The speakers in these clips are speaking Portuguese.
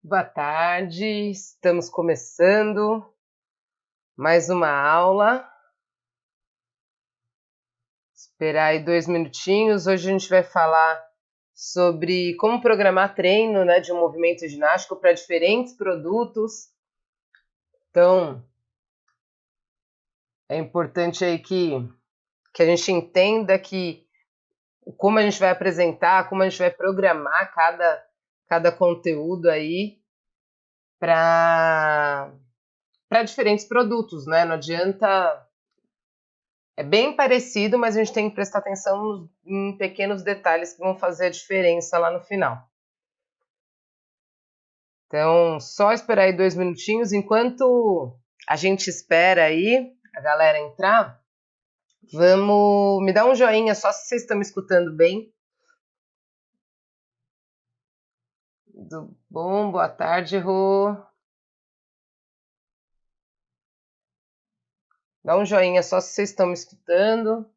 Boa tarde, estamos começando mais uma aula. Esperar aí 2 minutinhos. Hoje a gente vai falar sobre como programar treino, né, de um movimento ginástico para diferentes produtos. Então, é importante aí que a gente entenda que como a gente vai apresentar, como a gente vai programar cada conteúdo aí para diferentes produtos, né? Não adianta. É bem parecido, mas a gente tem que prestar atenção em pequenos detalhes que vão fazer a diferença lá no final. Então, só esperar aí 2 minutinhos. Enquanto a gente espera aí a galera entrar, me dar um joinha só se vocês estão me escutando bem. Tudo bom? Boa tarde, Rô. Dá um joinha só se vocês estão me escutando.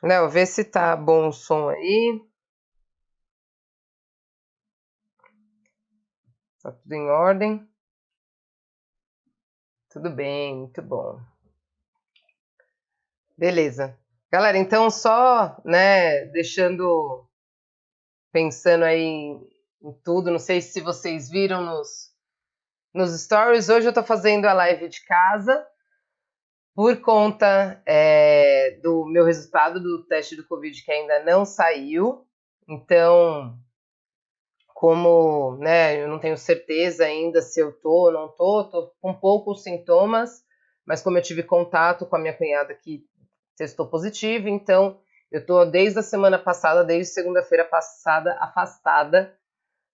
Léo, vê se tá bom o som aí. Tá tudo em ordem? Tudo bem, muito bom. Beleza. Galera, então só, né, pensando aí em tudo, não sei se vocês viram nos stories, hoje eu tô fazendo a live de casa por conta do meu resultado do teste do Covid que ainda não saiu. Então, como, né, eu não tenho certeza ainda se eu tô ou não tô com poucos sintomas, mas como eu tive contato com a minha cunhada que testou positivo, então eu tô desde a semana passada, desde segunda-feira passada, afastada,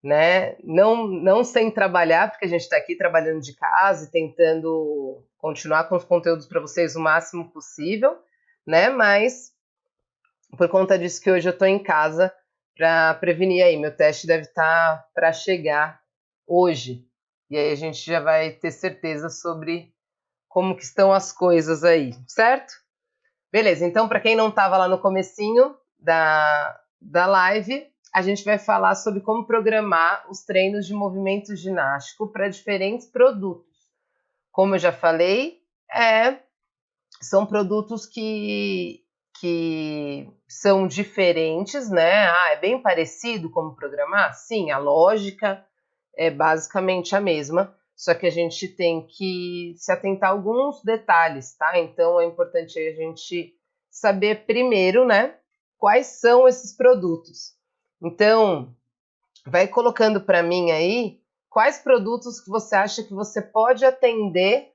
né? Não sem trabalhar, porque a gente está aqui trabalhando de casa e tentando continuar com os conteúdos para vocês o máximo possível, né? Mas por conta disso que hoje eu tô em casa para prevenir aí. Meu teste deve estar para chegar hoje. E aí a gente já vai ter certeza sobre como que estão as coisas aí, certo? Beleza, então para quem não estava lá no comecinho da live, a gente vai falar sobre como programar os treinos de movimento ginástico para diferentes produtos. Como eu já falei, são produtos que são diferentes, né? É bem parecido como programar? Sim, a lógica é basicamente a mesma, só que a gente tem que se atentar a alguns detalhes, tá? Então é importante a gente saber primeiro, né, quais são esses produtos. Então, vai colocando para mim aí quais produtos que você acha que você pode atender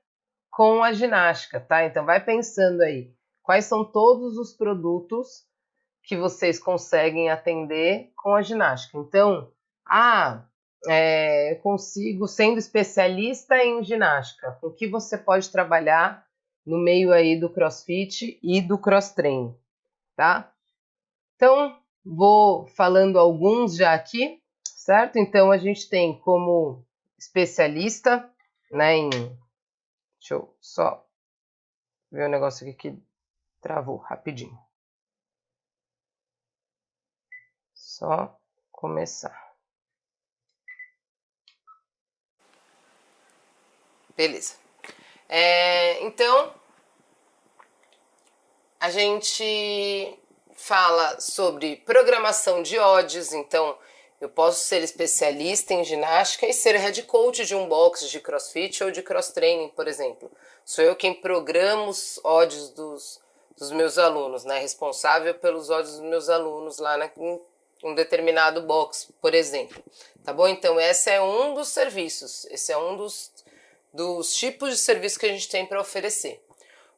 com a ginástica, tá? Então vai pensando aí, quais são todos os produtos que vocês conseguem atender com a ginástica. Então, eu consigo, sendo especialista em ginástica, com que você pode trabalhar no meio aí do CrossFit e do cross-training, tá? Então, vou falando alguns já aqui, certo? Então, a gente tem como especialista, né, deixa eu só ver o negócio aqui que travou rapidinho. Só começar. Beleza. Então, a gente fala sobre programação de odds. Então, eu posso ser especialista em ginástica e ser head coach de um box de crossfit ou de cross training, por exemplo. Sou eu quem programa os odds dos meus alunos, né? Responsável pelos odds dos meus alunos lá em um determinado box, por exemplo. Tá bom? Então, esse é um dos serviços. Esse é um dos tipos de serviço que a gente tem para oferecer.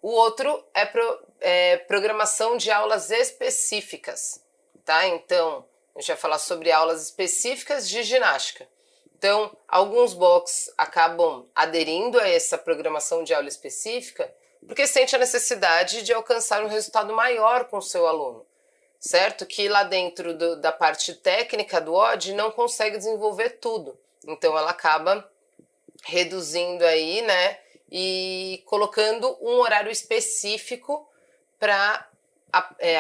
O outro é programação de aulas específicas, tá? Então, a gente vai falar sobre aulas específicas de ginástica. Então, alguns box acabam aderindo a essa programação de aula específica porque sente a necessidade de alcançar um resultado maior com o seu aluno, certo? Que lá dentro da parte técnica do OD não consegue desenvolver tudo. Então, ela acaba reduzindo aí, né? E colocando um horário específico para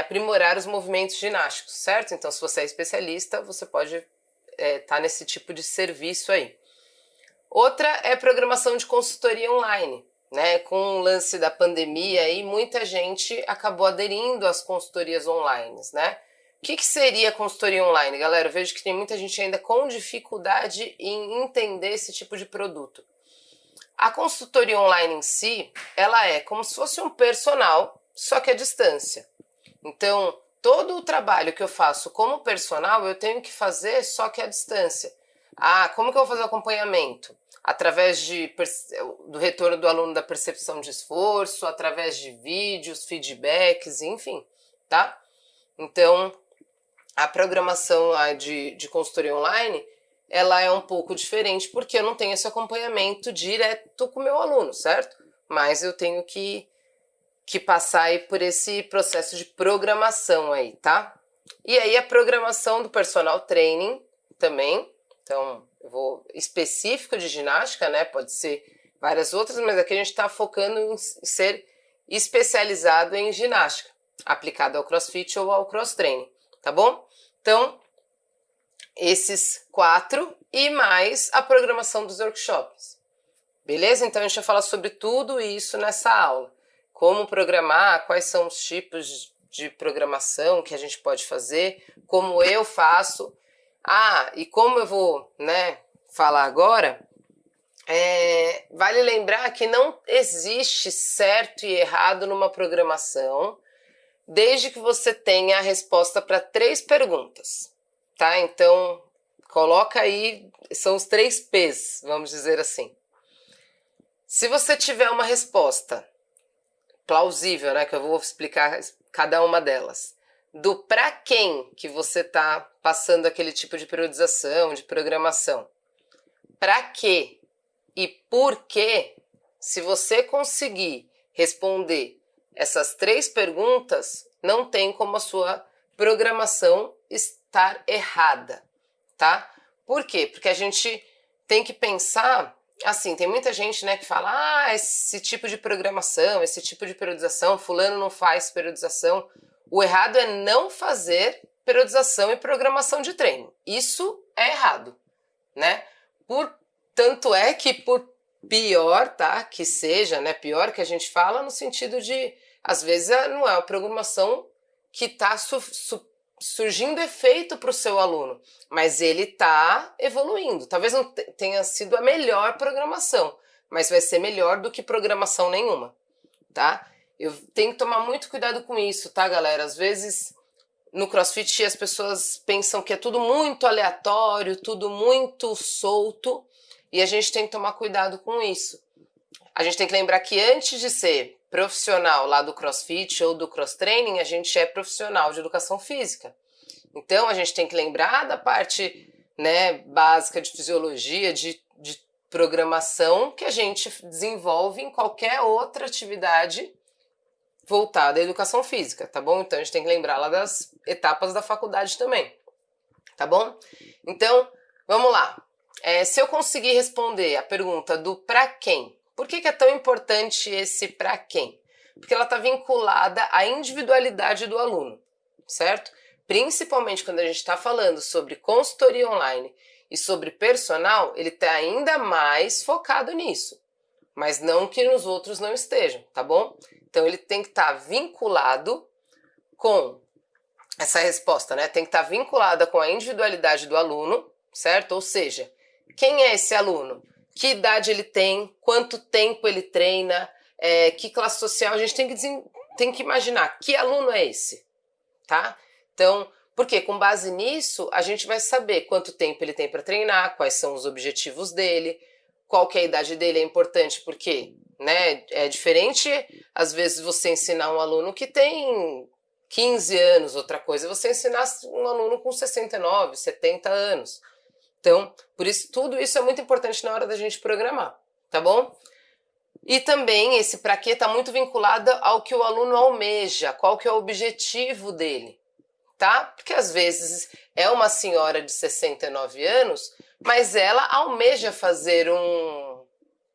aprimorar os movimentos ginásticos, certo? Então, se você é especialista, você pode tá nesse tipo de serviço aí. Outra é programação de consultoria online, né? Com o lance da pandemia aí, muita gente acabou aderindo às consultorias online, né? O que seria consultoria online, galera? Eu vejo que tem muita gente ainda com dificuldade em entender esse tipo de produto. A consultoria online em si, ela é como se fosse um personal, só que à distância. Então, todo o trabalho que eu faço como personal, eu tenho que fazer só que à distância. Ah, como que eu vou fazer o acompanhamento? Através do retorno do aluno da percepção de esforço, através de vídeos, feedbacks, enfim, tá? Então, a programação de consultoria online, ela é um pouco diferente porque eu não tenho esse acompanhamento direto com o meu aluno, certo? Mas eu tenho que passar aí por esse processo de programação aí, tá? E aí a programação do personal training também. Então, eu vou específico de ginástica, né? Pode ser várias outras, mas aqui a gente está focando em ser especializado em ginástica, aplicado ao CrossFit ou ao cross training, tá bom? Então, esses 4 e mais a programação dos workshops. Beleza? Então, a gente vai falar sobre tudo isso nessa aula. Como programar, quais são os tipos de programação que a gente pode fazer, como eu faço. Ah, e como eu vou, né, falar agora, vale lembrar que não existe certo e errado numa programação, desde que você tenha a resposta para 3 perguntas, tá? Então, coloca aí, são os 3 P's, vamos dizer assim. Se você tiver uma resposta plausível, né, que eu vou explicar cada uma delas, do para quem que você está passando aquele tipo de periodização, de programação, para quê e por quê, se você conseguir responder essas 3 perguntas, não tem como a sua programação estar errada, tá? Por quê? Porque a gente tem que pensar, assim, tem muita gente, né, que fala, esse tipo de programação, esse tipo de periodização, fulano não faz periodização. O errado é não fazer periodização e programação de treino. Isso é errado, né? Tanto é que por pior, tá, que seja, né, pior que a gente fala no sentido de, às vezes não é uma programação que está surgindo efeito para o seu aluno, mas ele está evoluindo. Talvez não tenha sido a melhor programação, mas vai ser melhor do que programação nenhuma, tá? Eu tenho que tomar muito cuidado com isso, tá, galera? Às vezes no CrossFit as pessoas pensam que é tudo muito aleatório, tudo muito solto, e a gente tem que tomar cuidado com isso. A gente tem que lembrar que antes de ser profissional lá do CrossFit ou do Cross Training, a gente é profissional de educação física. Então, a gente tem que lembrar da parte, né, básica de fisiologia, de programação que a gente desenvolve em qualquer outra atividade voltada à educação física, tá bom? Então, a gente tem que lembrar lá das etapas da faculdade também, tá bom? Então, vamos lá. Se eu conseguir responder a pergunta do para quem, por que é tão importante esse para quem? Porque ela está vinculada à individualidade do aluno, certo? Principalmente quando a gente está falando sobre consultoria online e sobre personal, ele está ainda mais focado nisso. Mas não que nos outros não estejam, tá bom? Então ele tem que estar vinculado com essa resposta, né? Tem que estar vinculada com a individualidade do aluno, certo? Ou seja, quem é esse aluno? Que idade ele tem? Quanto tempo ele treina? Que classe social? A gente tem que imaginar que aluno é esse, tá? Então, porque com base nisso, a gente vai saber quanto tempo ele tem para treinar, quais são os objetivos dele, qual que é a idade dele, é importante porque, né, é diferente, às vezes, você ensinar um aluno que tem 15 anos, outra coisa é você ensinar um aluno com 69, 70 anos. Então, por isso, tudo isso é muito importante na hora da gente programar, tá bom? E também esse para quê está muito vinculado ao que o aluno almeja, qual que é o objetivo dele, tá? Porque às vezes é uma senhora de 69 anos, mas ela almeja fazer um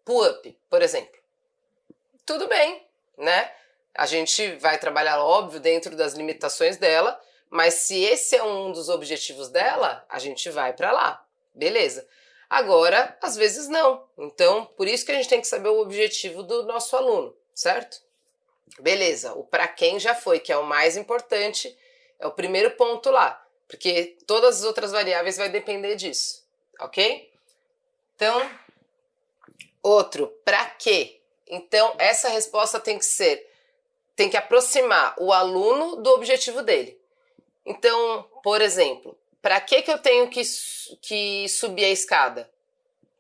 pull-up, por exemplo. Tudo bem, né? A gente vai trabalhar, óbvio, dentro das limitações dela, mas se esse é um dos objetivos dela, a gente vai para lá. Beleza. Agora, às vezes não. Então, por isso que a gente tem que saber o objetivo do nosso aluno, certo? Beleza, o para quem já foi, que é o mais importante, é o primeiro ponto lá, porque todas as outras variáveis vai depender disso, ok? Então, outro, para quê? Então, essa resposta tem que aproximar o aluno do objetivo dele. Então, por exemplo, para que eu tenho que subir a escada?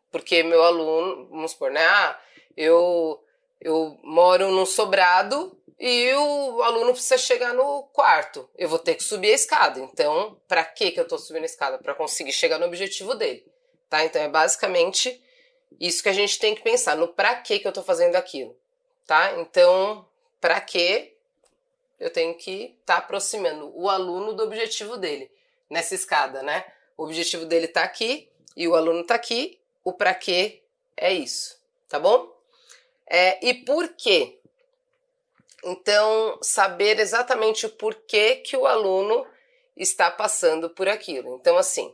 Porque meu aluno, vamos supor, né? Eu moro num sobrado e o aluno precisa chegar no quarto. Eu vou ter que subir a escada. Então, para que eu estou subindo a escada? Para conseguir chegar no objetivo dele. Tá? Então, é basicamente isso que a gente tem que pensar. No para que eu estou fazendo aquilo. Tá? Então, para que eu tenho que estar aproximando o aluno do objetivo dele. Nessa escada, né? O objetivo dele está aqui e o aluno está aqui. O para que é isso. Tá bom? E por quê? Então, saber exatamente o porquê que o aluno está passando por aquilo. Então, assim,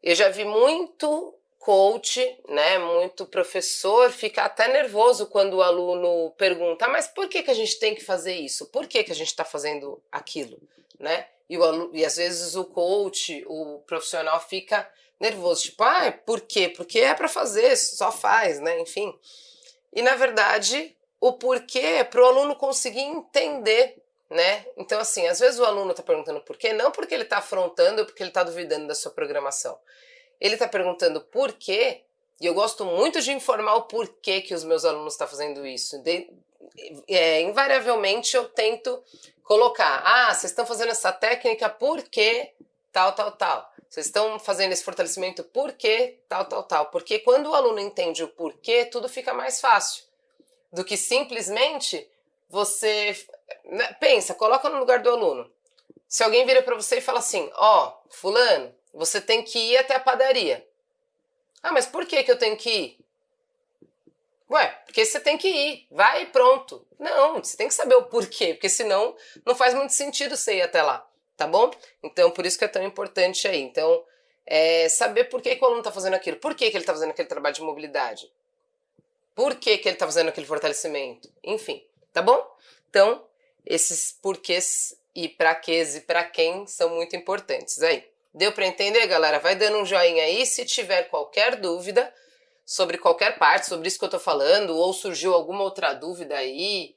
eu já vi muito coach, né, muito professor ficar até nervoso quando o aluno pergunta, mas por que a gente tem que fazer isso? Por que a gente está fazendo aquilo? Né? E às vezes o coach, o profissional fica nervoso, tipo, por quê? Porque é para fazer, só faz, né? Enfim. E, na verdade, o porquê é para o aluno conseguir entender, né? Então, assim, às vezes o aluno está perguntando por quê, não porque ele está afrontando ou porque ele está duvidando da sua programação. Ele está perguntando por quê, e eu gosto muito de informar o porquê que os meus alunos estão fazendo isso. Invariavelmente eu tento colocar, vocês estão fazendo essa técnica porque tal, tal, tal. Vocês estão fazendo esse fortalecimento porque tal, tal, tal. Porque quando o aluno entende o porquê, tudo fica mais fácil. Do que simplesmente você... Pensa, coloca no lugar do aluno. Se alguém vira para você e fala assim, fulano, você tem que ir até a padaria. Mas por que eu tenho que ir? Porque você tem que ir. Vai e pronto. Não, você tem que saber o porquê, porque senão não faz muito sentido você ir até lá. Tá bom? Então, por isso que é tão importante aí. Então, saber por que o aluno está fazendo aquilo. Por que ele está fazendo aquele trabalho de mobilidade? Por que ele está fazendo aquele fortalecimento? Enfim, tá bom? Então, esses porquês e pra quês e pra quem são muito importantes aí. Deu para entender, galera? Vai dando um joinha aí. Se tiver qualquer dúvida sobre qualquer parte, sobre isso que eu tô falando, ou surgiu alguma outra dúvida aí,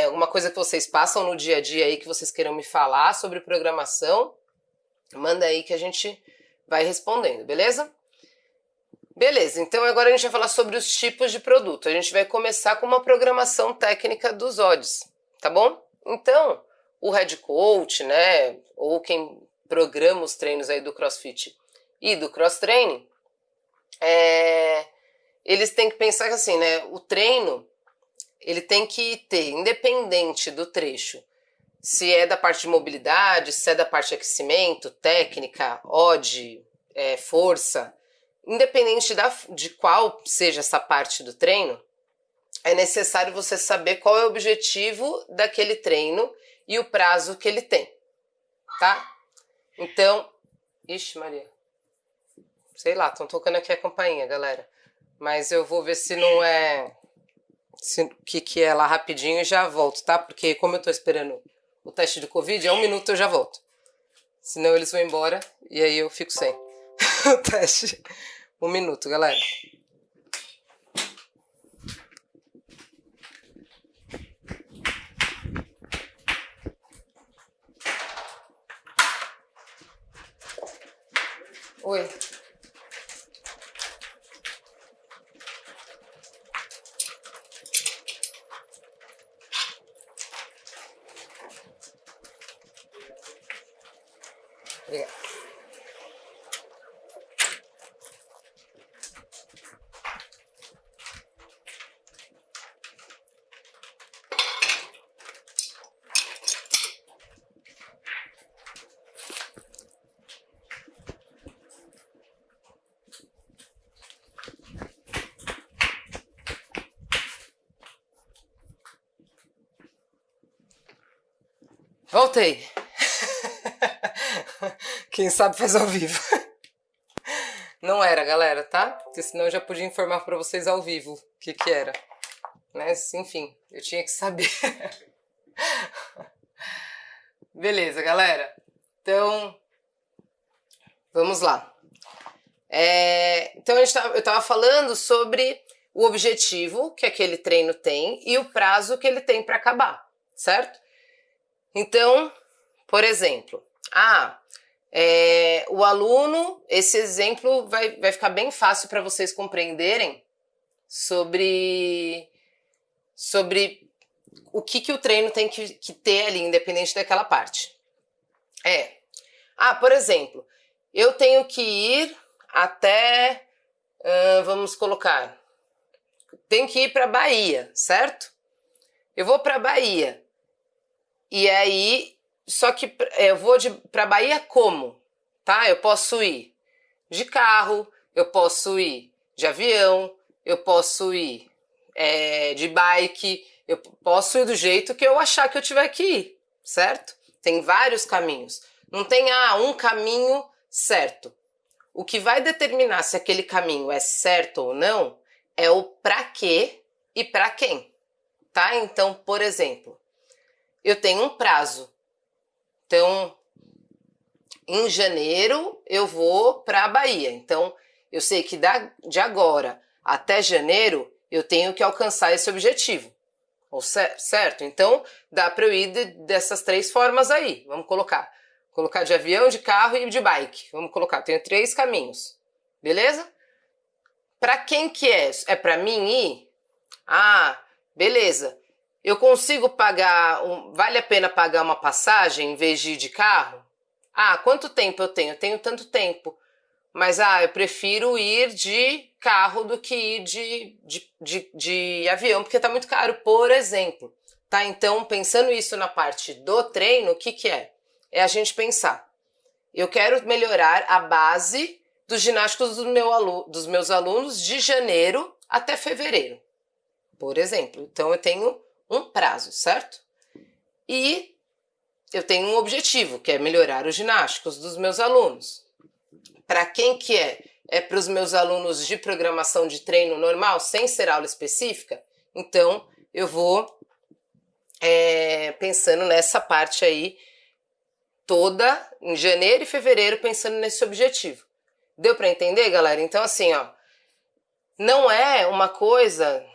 alguma coisa que vocês passam no dia a dia aí que vocês queiram me falar sobre programação, manda aí que a gente vai respondendo, beleza? Beleza, então agora a gente vai falar sobre os tipos de produto. A gente vai começar com uma programação técnica dos odds, tá bom? Então, o head coach, né, ou quem programa os treinos aí do CrossFit e do cross training, eles têm que pensar que assim, né, o treino ele tem que ter, independente do trecho, se é da parte de mobilidade, se é da parte de aquecimento, técnica, odd, força, independente de qual seja essa parte do treino, é necessário você saber qual é o objetivo daquele treino e o prazo que ele tem, tá? Então, ixi Maria, sei lá, estão tocando aqui a campainha, galera, mas eu vou ver se não é... o que é lá rapidinho e já volto, tá? Porque como eu tô esperando o teste do Covid, 1 minuto eu já volto. Senão eles vão embora e aí eu fico sem o teste. 1 minuto, galera. Oi. Obrigada. Voltei. Quem sabe faz ao vivo. Não era, galera, tá? Porque senão eu já podia informar pra vocês ao vivo o que era. Mas, enfim, eu tinha que saber. Beleza, galera. Então, vamos lá. Então, eu estava falando sobre o objetivo que aquele treino tem e o prazo que ele tem para acabar, certo? Então, por exemplo, o aluno, esse exemplo vai ficar bem fácil para vocês compreenderem sobre o que o treino tem que ter ali, independente daquela parte. Por exemplo, eu tenho que ir até, vamos colocar, tenho que ir para Bahia, certo? Eu vou para Bahia. E aí, só que eu vou para Bahia como? Tá? Eu posso ir de carro, eu posso ir de avião, eu posso ir de bike, eu posso ir do jeito que eu achar que eu tiver que ir, certo? Tem vários caminhos. Não tem um caminho certo. O que vai determinar se aquele caminho é certo ou não é o pra quê e pra quem, tá? Então, por exemplo, eu tenho um prazo. Então, em janeiro eu vou para a Bahia. Então, eu sei que de agora até janeiro eu tenho que alcançar esse objetivo. Certo? Então, dá para eu ir dessas 3 formas aí. Vamos colocar de avião, de carro e de bike. Vamos colocar, tenho 3 caminhos. Beleza? Para quem que é? É para mim ir? Beleza. Eu consigo pagar, vale a pena pagar uma passagem em vez de ir de carro? Quanto tempo eu tenho? Eu tenho tanto tempo. Mas, eu prefiro ir de carro do que ir de avião, porque tá muito caro, por exemplo. Tá? Então, pensando isso na parte do treino, o que é? É a gente pensar. Eu quero melhorar a base dos ginásticos dos meus alunos de janeiro até fevereiro, por exemplo. Então, eu tenho um prazo, certo? E eu tenho um objetivo, que é melhorar os ginásticos dos meus alunos. Para quem que é? É para os meus alunos de programação de treino normal, sem ser aula específica? Então, eu vou pensando nessa parte aí toda, em janeiro e fevereiro, pensando nesse objetivo. Deu para entender, galera? Então, assim, não é uma coisa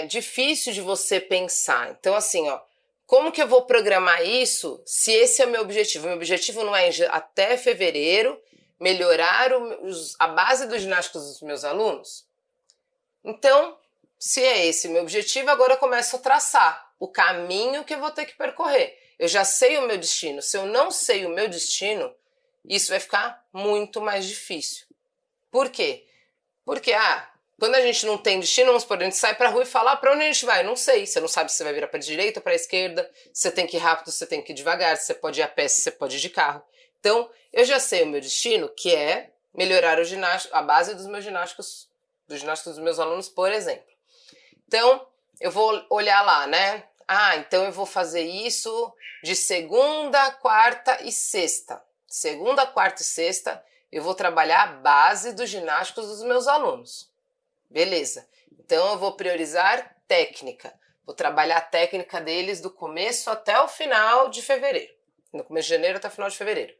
difícil de você pensar. Então, assim, como que eu vou programar isso se esse é o meu objetivo? Meu objetivo não é até fevereiro melhorar a base dos ginásticos dos meus alunos? Então, se é esse o meu objetivo, agora eu começo a traçar o caminho que eu vou ter que percorrer. Eu já sei o meu destino. Se eu não sei o meu destino, isso vai ficar muito mais difícil. Por quê? Porque, quando a gente não tem destino, vamos supor, a gente sai pra rua e fala, pra onde a gente vai? Não sei. Você não sabe se você vai virar pra direita ou pra esquerda, se você tem que ir rápido, se você tem que ir devagar, se você pode ir a pé, se você pode ir de carro. Então, eu já sei o meu destino, que é melhorar a base dos meus ginásticos, dos ginásticos dos meus alunos, por exemplo. Então, eu vou olhar lá, né? Então eu vou fazer isso de segunda, quarta e sexta. Segunda, quarta e sexta, eu vou trabalhar a base dos ginásticos dos meus alunos. Beleza. Então eu vou priorizar técnica. Vou trabalhar a técnica deles do começo até o final de fevereiro. No começo de janeiro até o final de fevereiro.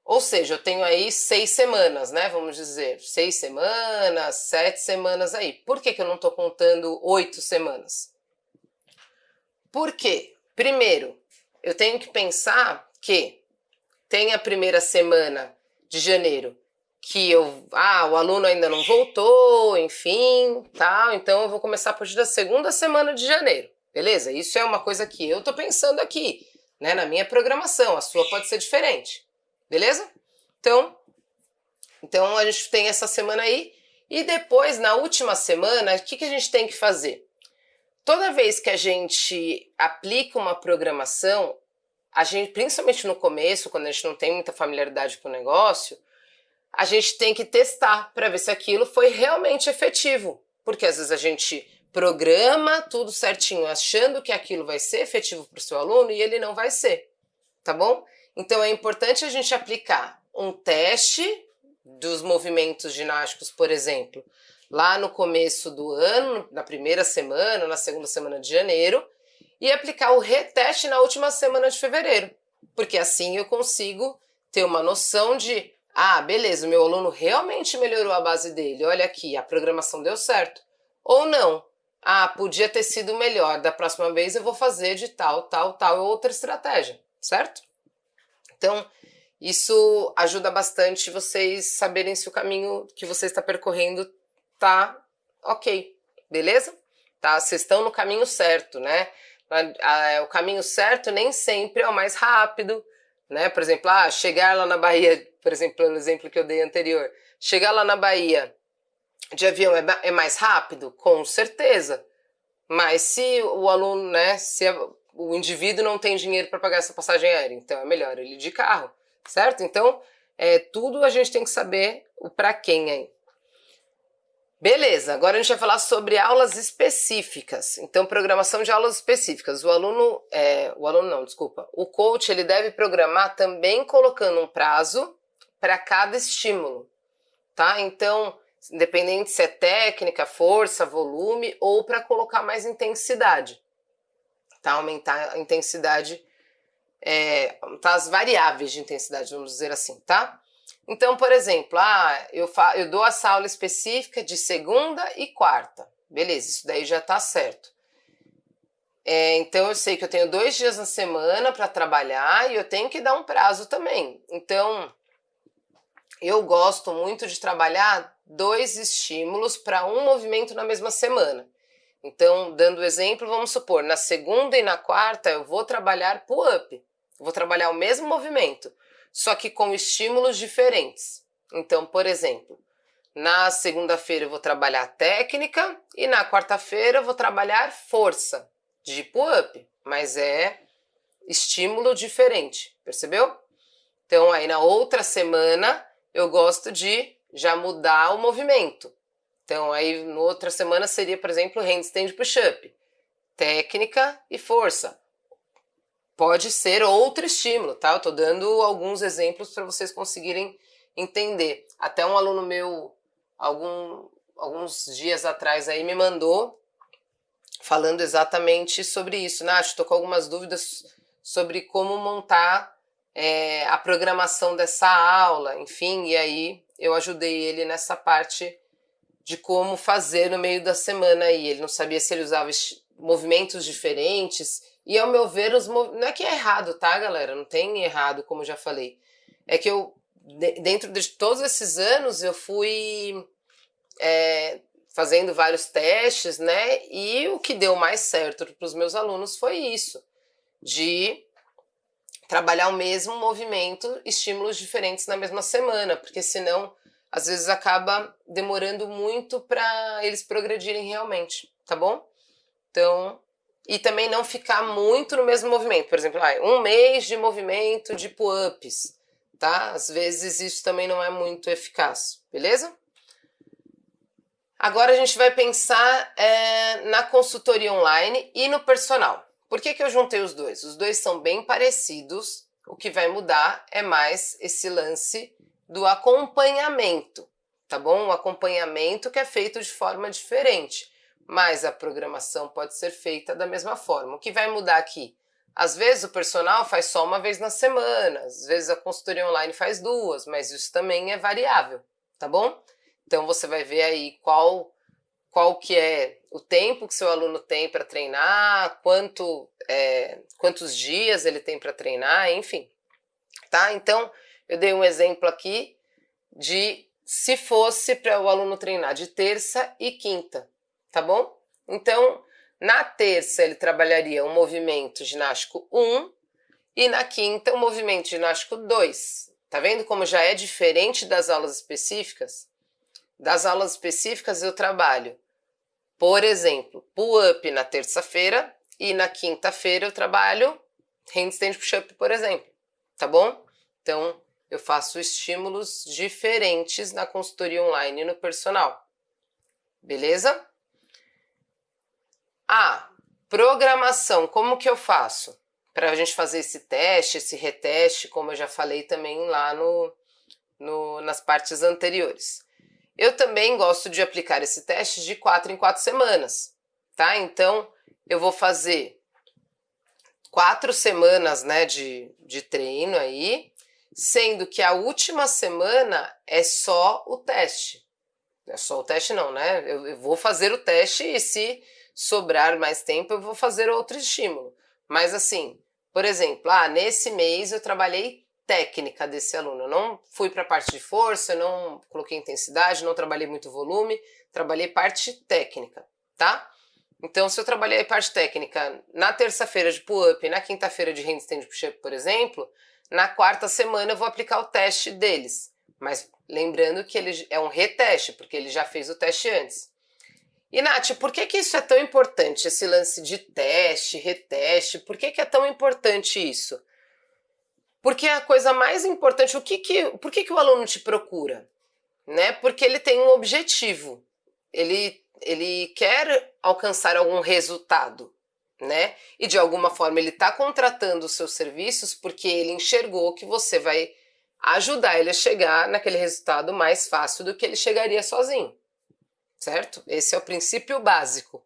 Ou seja, eu tenho aí 6 semanas, né? Vamos dizer, 6 semanas, 7 semanas aí. Por que eu não estou contando 8 semanas? Por quê? Primeiro, eu tenho que pensar que tem a primeira semana de janeiro que o aluno ainda não voltou, enfim, tal. Então eu vou começar a partir da segunda semana de janeiro, beleza? Isso é uma coisa que eu tô pensando aqui, né, na minha programação. A sua pode ser diferente, beleza? Então a gente tem essa semana aí e depois, na última semana, o que a gente tem que fazer? Toda vez que a gente aplica uma programação, a gente, principalmente no começo, quando a gente não tem muita familiaridade com o negócio, a gente tem que testar para ver se aquilo foi realmente efetivo. Porque às vezes a gente programa tudo certinho, achando que aquilo vai ser efetivo para o seu aluno e ele não vai ser, tá bom? Então é importante a gente aplicar um teste dos movimentos ginásticos, por exemplo, lá no começo do ano, na primeira semana, na segunda semana de janeiro, e aplicar o reteste na última semana de fevereiro, porque assim eu consigo ter uma noção de, beleza, o meu aluno realmente melhorou a base dele, olha aqui, a programação deu certo, ou não, podia ter sido melhor, da próxima vez eu vou fazer de tal outra estratégia, certo? Então, isso ajuda bastante vocês saberem se o caminho que você está percorrendo tá ok, beleza? Tá, vocês estão no caminho certo, né? O caminho certo nem sempre é o mais rápido, né? Por exemplo, chegar lá na Bahia, por exemplo, no exemplo que eu dei anterior, chegar lá na Bahia de avião é mais rápido? Com certeza. Mas se o aluno, né, o indivíduo não tem dinheiro para pagar essa passagem aérea, então é melhor ele ir de carro, certo? Então, tudo a gente tem que saber o para quem aí. Beleza, agora a gente vai falar sobre aulas específicas. Então, programação de aulas específicas. O coach, ele deve programar também colocando um prazo para cada estímulo, tá? Então, independente se é técnica, força, volume ou para colocar mais intensidade, tá? Aumentar a intensidade, tá? As variáveis de intensidade, vamos dizer assim, tá? Então, por exemplo, eu dou essa aula específica de segunda e quarta. Beleza, isso daí já tá certo. Então, eu sei que eu tenho 2 dias na semana para trabalhar e eu tenho que dar um prazo também. Então, eu gosto muito de trabalhar 2 estímulos para um movimento na mesma semana. Então, dando exemplo, vamos supor, na segunda e na quarta eu vou trabalhar pull-up. Vou trabalhar o mesmo movimento, só que com estímulos diferentes. Então, por exemplo, na segunda-feira eu vou trabalhar técnica e na quarta-feira eu vou trabalhar força de pull-up, mas é estímulo diferente, percebeu? Então, aí na outra semana eu gosto de já mudar o movimento. Então, aí na outra semana seria, por exemplo, handstand push-up, técnica e força. Pode ser outro estímulo, tá? Eu tô dando alguns exemplos para vocês conseguirem entender. Até um aluno meu, alguns dias atrás aí, me mandou falando exatamente sobre isso. Nath, tô com algumas dúvidas sobre como montar a programação dessa aula, enfim, e aí eu ajudei ele nessa parte de como fazer no meio da semana aí. Ele não sabia se ele usava movimentos diferentes. E, ao meu ver, não é que é errado, tá, galera? Não tem errado, como eu já falei. É que dentro de todos esses anos, eu fui fazendo vários testes, né? E o que deu mais certo para os meus alunos foi isso, de trabalhar o mesmo movimento, estímulos diferentes na mesma semana, porque senão, às vezes, acaba demorando muito para eles progredirem realmente, tá bom? Então, e também não ficar muito no mesmo movimento. Por exemplo, 1 mês de movimento de pull-ups, tá? Às vezes isso também não é muito eficaz, beleza? Agora a gente vai pensar na consultoria online e no personal. Por que eu juntei os dois? Os dois são bem parecidos, o que vai mudar é mais esse lance do acompanhamento, tá bom? O acompanhamento que é feito de forma diferente, mas a programação pode ser feita da mesma forma. O que vai mudar aqui? Às vezes o personal faz só uma vez na semana, às vezes a consultoria online faz 2, mas isso também é variável, tá bom? Então você vai ver aí qual que é o tempo que seu aluno tem para treinar, quantos dias ele tem para treinar, enfim. Tá? Então, eu dei um exemplo aqui de se fosse para o aluno treinar de terça e quinta, tá bom? Então, na terça ele trabalharia um movimento ginástico 1 e na quinta um movimento ginástico 2. Tá vendo como já é diferente das aulas específicas? Das aulas específicas eu trabalho, por exemplo, pull-up na terça-feira e na quinta-feira eu trabalho handstand push-up, por exemplo, tá bom? Então, eu faço estímulos diferentes na consultoria online e no personal, beleza? Programação, como que eu faço? Para a gente fazer esse teste, esse reteste, como eu já falei também lá nas partes anteriores. Eu também gosto de aplicar esse teste de 4 em 4 semanas, tá? Então, eu vou fazer 4 semanas, né, de treino aí, sendo que a última semana é só o teste. Não é só o teste não, né? Eu vou fazer o teste e se sobrar mais tempo eu vou fazer outro estímulo. Mas assim, por exemplo, nesse mês eu trabalhei técnica desse aluno. Eu não fui para a parte de força, eu não coloquei intensidade, não trabalhei muito volume, trabalhei parte técnica, tá? Então, se eu trabalhei parte técnica na terça-feira de pull-up e na quinta-feira de handstand push-up, por exemplo, na quarta semana eu vou aplicar o teste deles. Mas lembrando que ele é um reteste, porque ele já fez o teste antes. E, Nath, por que isso é tão importante, esse lance de teste, reteste? Por que é tão importante isso? Porque a coisa mais importante, por que o aluno te procura? Né? Porque ele tem um objetivo, ele quer alcançar algum resultado, né? E de alguma forma ele está contratando os seus serviços porque ele enxergou que você vai ajudar ele a chegar naquele resultado mais fácil do que ele chegaria sozinho, certo? Esse é o princípio básico,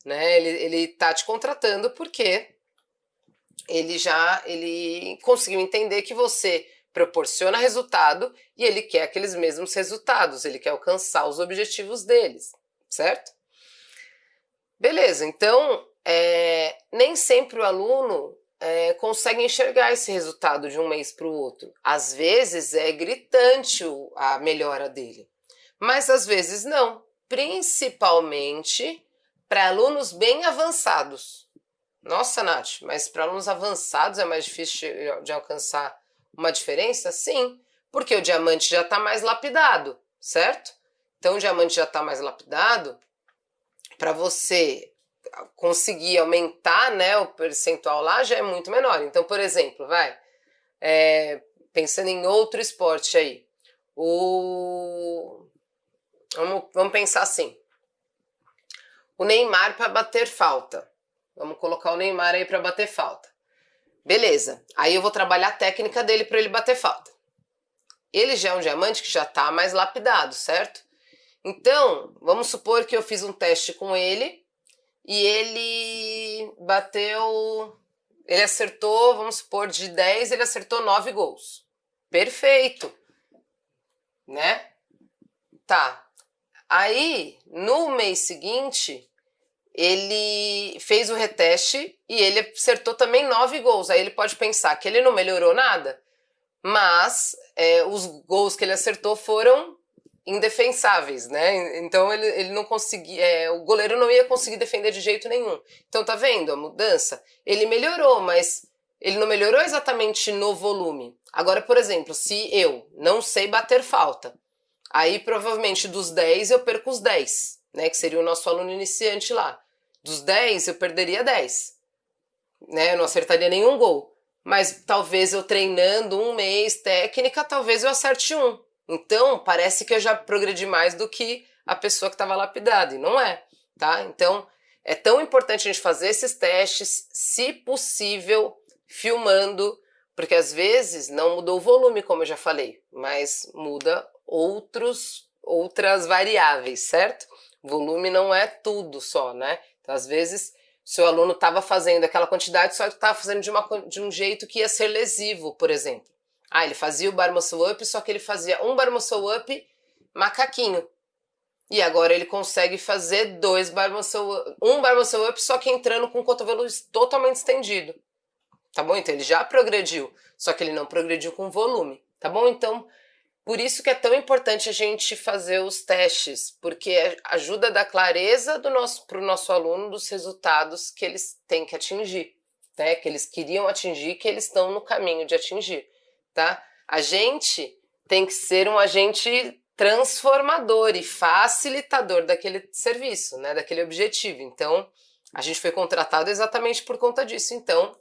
né? Ele tá te contratando porque ele conseguiu entender que você proporciona resultado e ele quer aqueles mesmos resultados, ele quer alcançar os objetivos deles, certo? Beleza, então nem sempre o aluno consegue enxergar esse resultado de um mês para o outro. Às vezes é gritante a melhora dele, mas às vezes não, principalmente para alunos bem avançados. Nossa, Nath, mas para alunos avançados é mais difícil de alcançar uma diferença? Sim, porque o diamante já está mais lapidado, certo? Então o diamante já está mais lapidado, para você conseguir aumentar, né, o percentual lá já é muito menor. Então, por exemplo, pensando em outro esporte aí, vamos pensar assim, o Neymar para bater falta. Vamos colocar o Neymar aí para bater falta. Beleza, aí eu vou trabalhar a técnica dele para ele bater falta. Ele já é um diamante que já está mais lapidado, certo? Então, vamos supor que eu fiz um teste com ele e ele ele acertou, vamos supor, de 10, ele acertou 9 gols. Perfeito, né? Tá. Aí, no mês seguinte, ele fez o reteste e ele acertou também 9 gols. Aí ele pode pensar que ele não melhorou nada, mas os gols que ele acertou foram indefensáveis, né? Então ele não conseguia, o goleiro não ia conseguir defender de jeito nenhum. Então tá vendo a mudança? Ele melhorou, mas ele não melhorou exatamente no volume. Agora, por exemplo, se eu não sei bater falta, aí provavelmente dos 10 eu perco os 10, né? Que seria o nosso aluno iniciante lá. Dos 10 eu perderia 10, né? Eu não acertaria nenhum gol. Mas talvez eu treinando um mês técnica, talvez eu acerte um. Então, parece que eu já progredi mais do que a pessoa que estava lapidada, e não é, tá? Então, é tão importante a gente fazer esses testes, se possível, filmando, porque às vezes não mudou o volume, como eu já falei, mas muda outras variáveis, certo? Volume não é tudo só, né? Então, às vezes, seu aluno estava fazendo aquela quantidade, só que estava fazendo de um jeito que ia ser lesivo, por exemplo. Ele fazia o bar muscle up, só que ele fazia um bar muscle up macaquinho. E agora ele consegue fazer um bar muscle up, só que entrando com o cotovelo totalmente estendido. Tá bom? Então ele já progrediu, só que ele não progrediu com volume. Tá bom? Então, por isso que é tão importante a gente fazer os testes, porque ajuda a dar clareza para o nosso aluno dos resultados que eles têm que atingir, né? Que eles queriam atingir, que eles estão no caminho de atingir, tá? A gente tem que ser um agente transformador e facilitador daquele serviço, né? Daquele objetivo. Então, a gente foi contratado exatamente por conta disso. Então,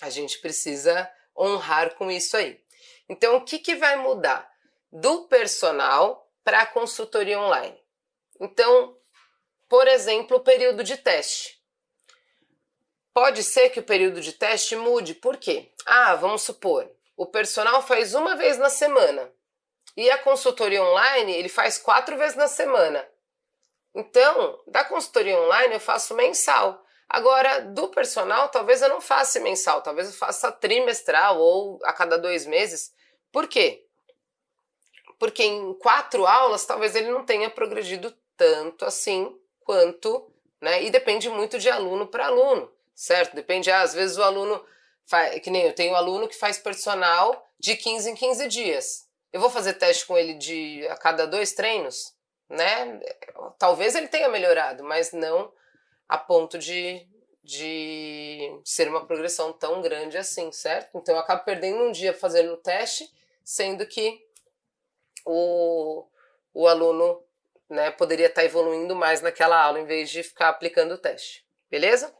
a gente precisa honrar com isso aí. Então, o que vai mudar do personal para a consultoria online? Então, por exemplo, o período de teste. Pode ser que o período de teste mude. Por quê? Vamos supor, o personal faz uma vez na semana. E a consultoria online, ele faz 4 vezes na semana. Então, da consultoria online eu faço mensal. Agora, do personal, talvez eu não faça mensal, talvez eu faça trimestral ou a cada 2 meses. Por quê? Porque em 4 aulas, talvez ele não tenha progredido tanto assim quanto, né? E depende muito de aluno para aluno, certo? Depende, às vezes o aluno, que nem eu tenho aluno que faz personal de 15 em 15 dias. Eu vou fazer teste com ele a cada 2 treinos, né? Talvez ele tenha melhorado, mas não a ponto de ser uma progressão tão grande assim, certo? Então eu acabo perdendo um dia fazendo o teste, sendo que o aluno, né, poderia estar evoluindo mais naquela aula em vez de ficar aplicando o teste, beleza?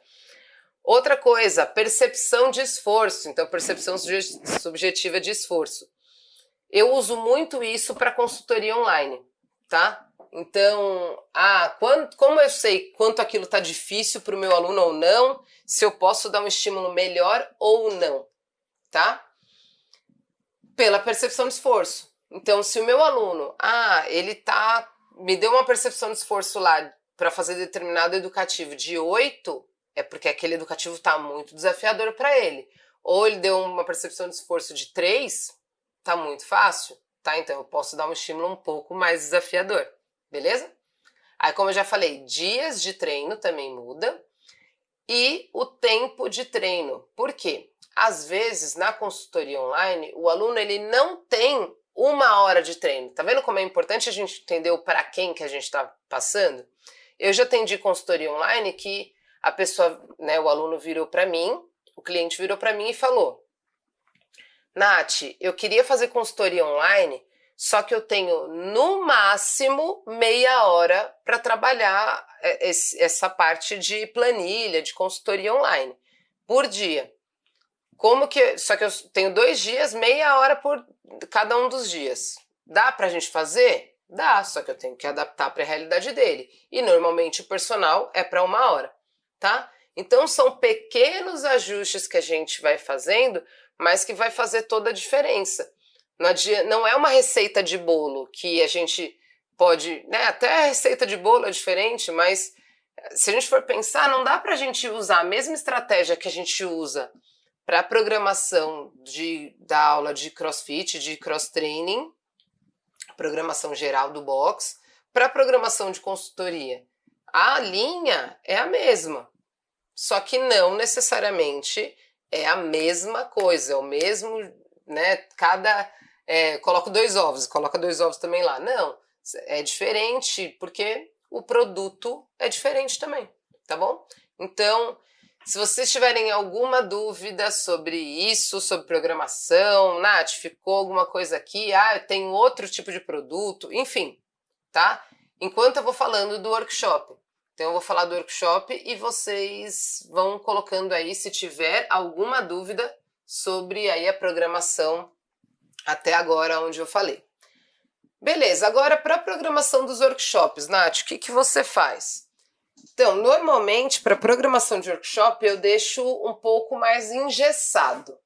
Outra coisa, percepção de esforço. Então, percepção subjetiva de esforço. Eu uso muito isso para consultoria online, tá? Então, como eu sei quanto aquilo está difícil para o meu aluno ou não, se eu posso dar um estímulo melhor ou não, tá? Pela percepção de esforço. Então, se o meu aluno, ele me deu uma percepção de esforço lá para fazer determinado educativo de 8, é porque aquele educativo está muito desafiador para ele. Ou ele deu uma percepção de esforço de 3, tá muito fácil, tá? Então eu posso dar um estímulo um pouco mais desafiador, beleza? Aí, como eu já falei, dias de treino também muda e o tempo de treino. Por quê? Às vezes, na consultoria online, o aluno ele não tem 1 hora de treino. Tá vendo como é importante a gente entender o para quem que a gente está passando? Eu já atendi consultoria online que a pessoa, né, o aluno virou para mim, o cliente virou para mim e falou: Nath, eu queria fazer consultoria online, só que eu tenho no máximo meia hora para trabalhar essa parte de planilha, de consultoria online, por dia. Só que eu tenho 2 dias, meia hora por cada um dos dias. Dá pra gente fazer? Dá, só que eu tenho que adaptar para a realidade dele. E normalmente o personal é para 1 hora, tá? Então são pequenos ajustes que a gente vai fazendo, mas que vai fazer toda a diferença. Não é uma receita de bolo que a gente pode, né? Até a receita de bolo é diferente, mas se a gente for pensar, não dá pra gente usar a mesma estratégia que a gente usa para a programação da aula de CrossFit, de cross-training, programação geral do box, para a programação de consultoria. A linha é a mesma, só que não necessariamente é a mesma coisa, é o mesmo, né? Coloca 2 ovos, coloca 2 ovos também lá. Não, é diferente porque o produto é diferente também, tá bom? Então, se vocês tiverem alguma dúvida sobre isso, sobre programação, Nath, ficou alguma coisa aqui? Eu tenho outro tipo de produto, enfim, tá? Enquanto eu vou falando do workshop. Então eu vou falar do workshop e vocês vão colocando aí se tiver alguma dúvida sobre aí a programação até agora onde eu falei. Beleza, agora para a programação dos workshops, Nath, o que você faz? Então, normalmente, para programação de workshop, eu deixo um pouco mais engessado,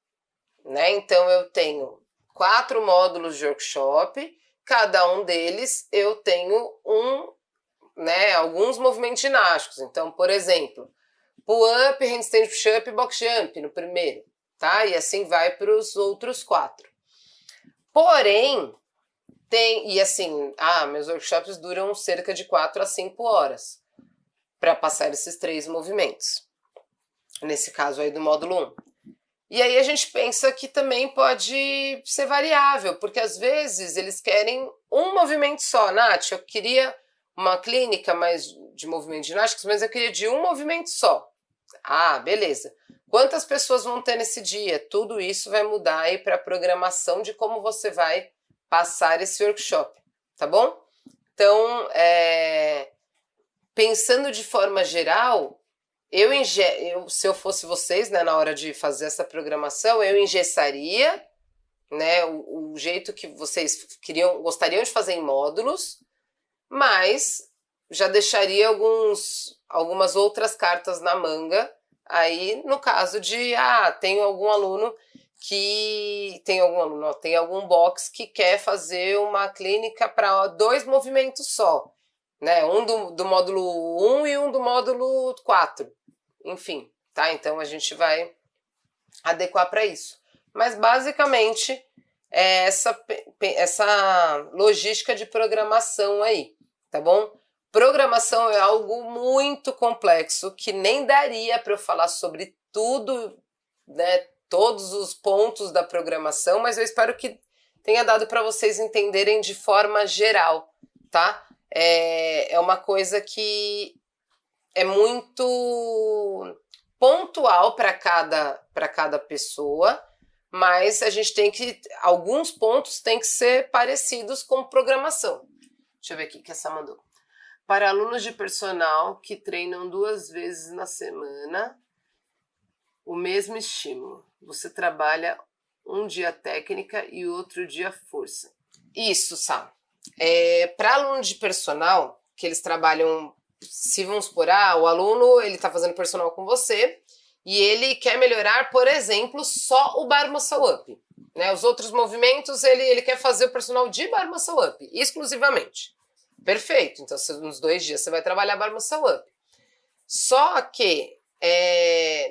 né? Então, eu tenho 4 módulos de workshop, cada um deles eu tenho alguns movimentos ginásticos. Então, por exemplo, pull-up, handstand push-up e box jump no primeiro, tá? E assim vai para os outros 4. Porém, meus workshops duram cerca de 4 a 5 horas. Para passar esses 3 movimentos. Nesse caso aí do módulo 1. E aí a gente pensa que também pode ser variável, porque às vezes eles querem um movimento só. Nath, eu queria uma clínica mais de movimentos ginásticos, mas eu queria de um movimento só. Beleza. Quantas pessoas vão ter nesse dia? Tudo isso vai mudar aí para a programação de como você vai passar esse workshop, tá bom? Então, pensando de forma geral, se eu fosse vocês, né, na hora de fazer essa programação, eu engessaria, né, o jeito que vocês gostariam de fazer em módulos, mas já deixaria algumas outras cartas na manga, aí no caso de, tenho algum aluno que tem algum aluno, tem algum box que quer fazer uma clínica para 2 movimentos só, né? Um do módulo 1 e um do módulo 4. Enfim, tá? Então a gente vai adequar para isso. Mas basicamente é essa logística de programação aí, tá bom? Programação é algo muito complexo que nem daria para eu falar sobre tudo, né? Todos os pontos da programação, mas eu espero que tenha dado para vocês entenderem de forma geral, tá? É uma coisa que é muito pontual para cada pessoa, mas a gente tem que, alguns pontos têm que ser parecidos com programação. Deixa eu ver aqui o que essa mandou. Para alunos de personal que treinam 2 vezes na semana, o mesmo estímulo. Você trabalha um dia técnica e outro dia força. Isso, Sam. Para aluno de personal, que eles trabalham, se vamos supor, o aluno ele está fazendo personal com você e ele quer melhorar, por exemplo, só o bar muscle up. Né? Os outros movimentos ele quer fazer o personal de bar muscle up, exclusivamente. Perfeito, então nos 2 dias você vai trabalhar bar muscle up. Só que,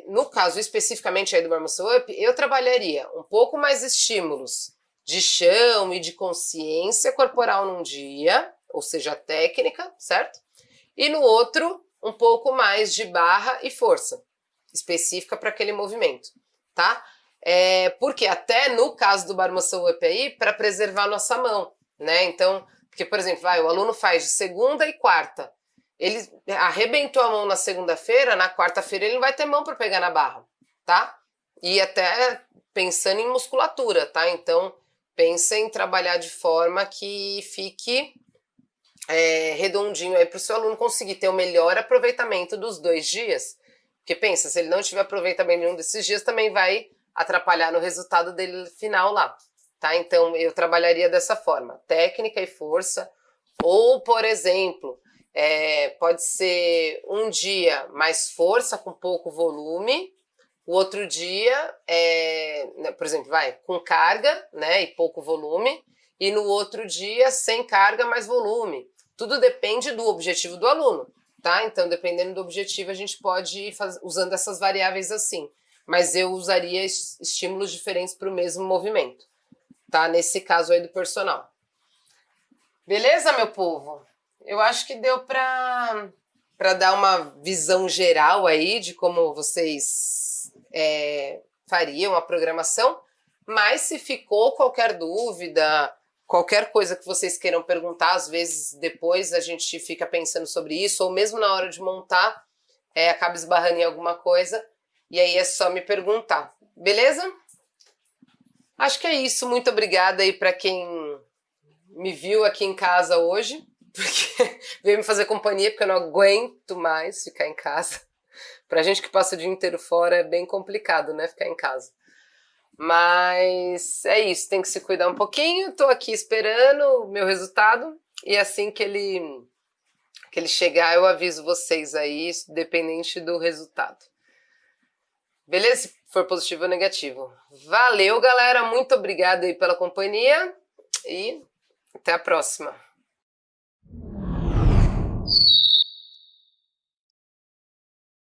no caso especificamente aí do bar muscle up, eu trabalharia um pouco mais estímulos de chão e de consciência corporal num dia, ou seja, técnica, certo? E no outro, um pouco mais de barra e força, específica para aquele movimento, tá? Porque até no caso do bar muscle up aí, para preservar a nossa mão, né? Então, porque, por exemplo, o aluno faz de segunda e quarta. Ele arrebentou a mão na segunda-feira, na quarta-feira ele não vai ter mão para pegar na barra, tá? E até pensando em musculatura, tá? Então, pensa em trabalhar de forma que fique redondinho aí para o seu aluno conseguir ter o melhor aproveitamento dos 2 dias. Porque pensa, se ele não tiver aproveitamento nenhum desses dias, também vai atrapalhar no resultado dele final lá. Tá? Então, eu trabalharia dessa forma, técnica e força, ou, por exemplo, pode ser um dia mais força, com pouco volume, o outro dia, por exemplo, com carga, né, e pouco volume, e no outro dia sem carga, mais volume. Tudo depende do objetivo do aluno, tá? Então, dependendo do objetivo, a gente pode ir usando essas variáveis assim, mas eu usaria estímulos diferentes para o mesmo movimento. Tá? Nesse caso aí do personal. Beleza, meu povo? Eu acho que deu para dar uma visão geral aí de como vocês fariam a programação, mas se ficou qualquer dúvida, qualquer coisa que vocês queiram perguntar, às vezes depois a gente fica pensando sobre isso, ou mesmo na hora de montar, acaba esbarrando em alguma coisa, e aí é só me perguntar. Beleza? Acho que é isso. Muito obrigada aí para quem me viu aqui em casa hoje, porque veio me fazer companhia, porque eu não aguento mais ficar em casa. Pra gente que passa o dia inteiro fora é bem complicado, né, ficar em casa. Mas é isso, tem que se cuidar um pouquinho. Tô aqui esperando o meu resultado e assim que ele chegar eu aviso vocês aí, dependente do resultado. Beleza? Se for positivo ou negativo. Valeu, galera. Muito obrigada aí pela companhia e até a próxima.